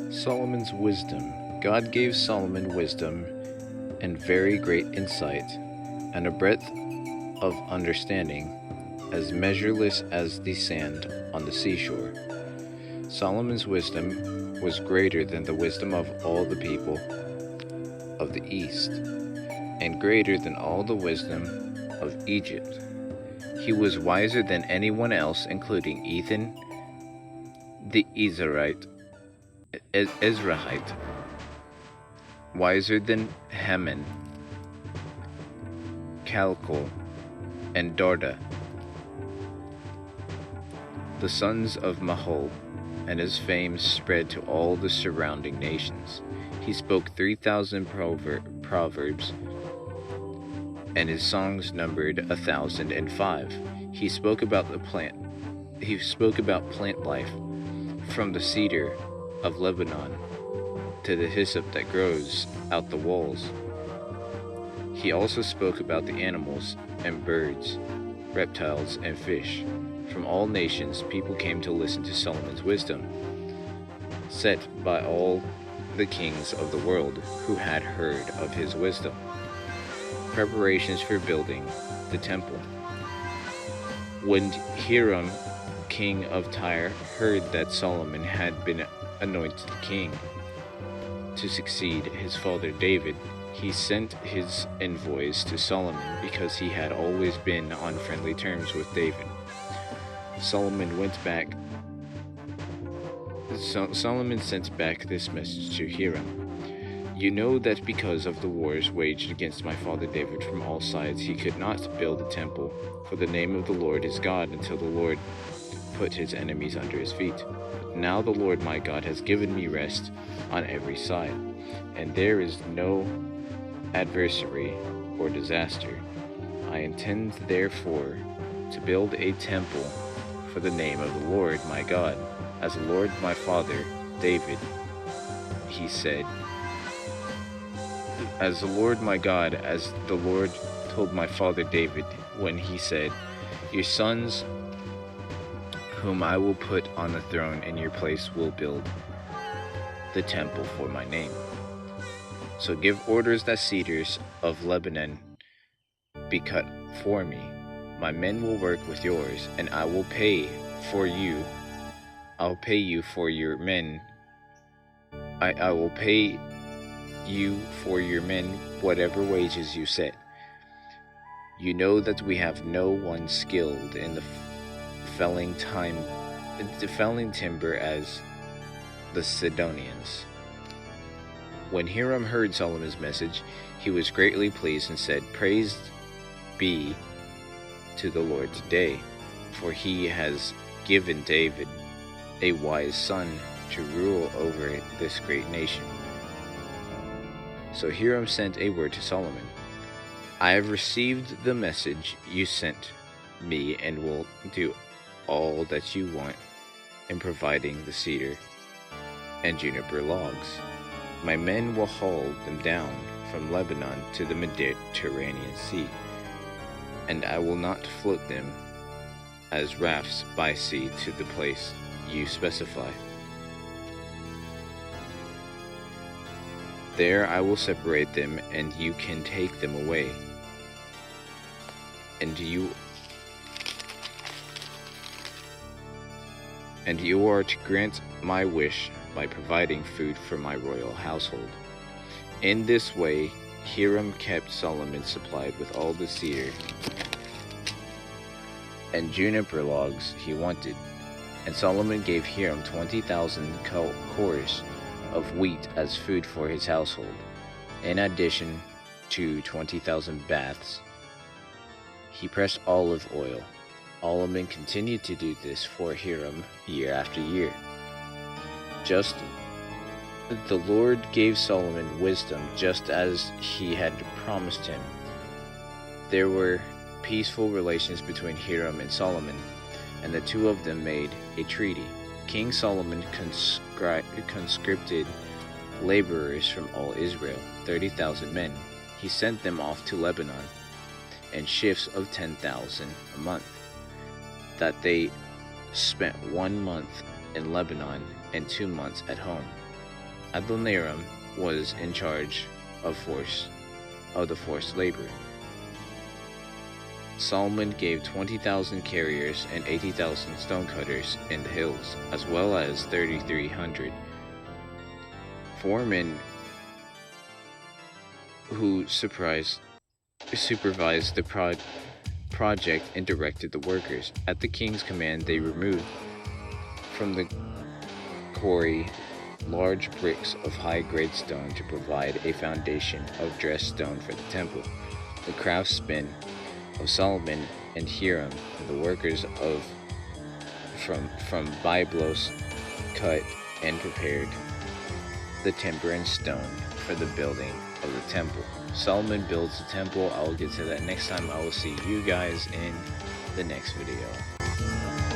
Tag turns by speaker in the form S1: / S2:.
S1: Solomon's wisdom. God gave Solomon wisdom and very great insight, and a breadth of understanding as measureless as the sand on the seashore. Solomon's wisdom was greater than the wisdom of all the people of the East, and greater than all the wisdom of Egypt. He was wiser than anyone else, including Ethan the Ezrahite, wiser than Heman, Calcol, and Dorda, the sons of Mahol, and his fame spread to all the surrounding nations. He spoke 3,000 proverbs, and his songs numbered 1,005. He spoke about plant life, from the cedar of Lebanon to the hyssop that grows out the walls. He also spoke about the animals and birds, reptiles and fish. From all nations, people came to listen to Solomon's wisdom, set by all the kings of the world who had heard of his wisdom. Preparations for building the temple. When Hiram, king of Tyre, heard that Solomon had been anointed king to succeed his father David, he sent his envoys to Solomon because he had always been on friendly terms with David. Solomon sent back this message to Hiram. You know that because of the wars waged against my father David from all sides, he could not build a temple for the name of the Lord his God until the Lord put his enemies under his feet. But now the Lord my God has given me rest on every side, and there is no adversary or disaster. I intend therefore to build a temple for the name of the Lord my God, as the Lord my father David, he said, as the Lord my God, as the Lord told my father David when he said, your sons whom I will put on the throne in your place will build the temple for my name. So give orders that cedars of Lebanon be cut for me. My men will work with yours, and I will pay for you. I'll pay you for your men. I will pay you for your men whatever wages you set. You know that we have no one skilled in the felling timber as the Sidonians. When Hiram heard Solomon's message, he was greatly pleased and said, Praised be to the Lord today, for he has given David a wise son to rule over this great nation. So Hiram sent a word to Solomon. I have received the message you sent me and will do all that you want in providing the cedar and juniper logs. My men will haul them down from Lebanon to the Mediterranean Sea, and I will not float them as rafts by sea to the place you specify. There I will separate them, and you can take them away. And you are to grant my wish by providing food for my royal household. In this way, Hiram kept Solomon supplied with all the cedar and juniper logs he wanted, and Solomon gave Hiram 20,000 cores of wheat as food for his household, in addition to 20,000 baths. He pressed olive oil. Solomon continued to do this for Hiram year after year. Just the Lord gave Solomon wisdom, just as he had promised him. There were peaceful relations between Hiram and Solomon, and the two of them made a treaty. King Solomon conscripted laborers from all Israel, 30,000 men, he sent them off to Lebanon in shifts of 10,000 a month, that they spent 1 month in Lebanon and 2 months at home. Adoniram was in charge of the forced labor. Solomon gave 20,000 carriers and 80,000 stonecutters in the hills, as well as 3,300 foremen who supervised the project and directed the workers. At the king's command, they removed from the quarry large bricks of high-grade stone to provide a foundation of dressed stone for the temple. The craftsmen of Solomon and Hiram, and the workers from Byblos, cut and prepared the timber and stone for the building of the temple. Solomon builds the temple. I will get to that next time. I will see you guys in the next video.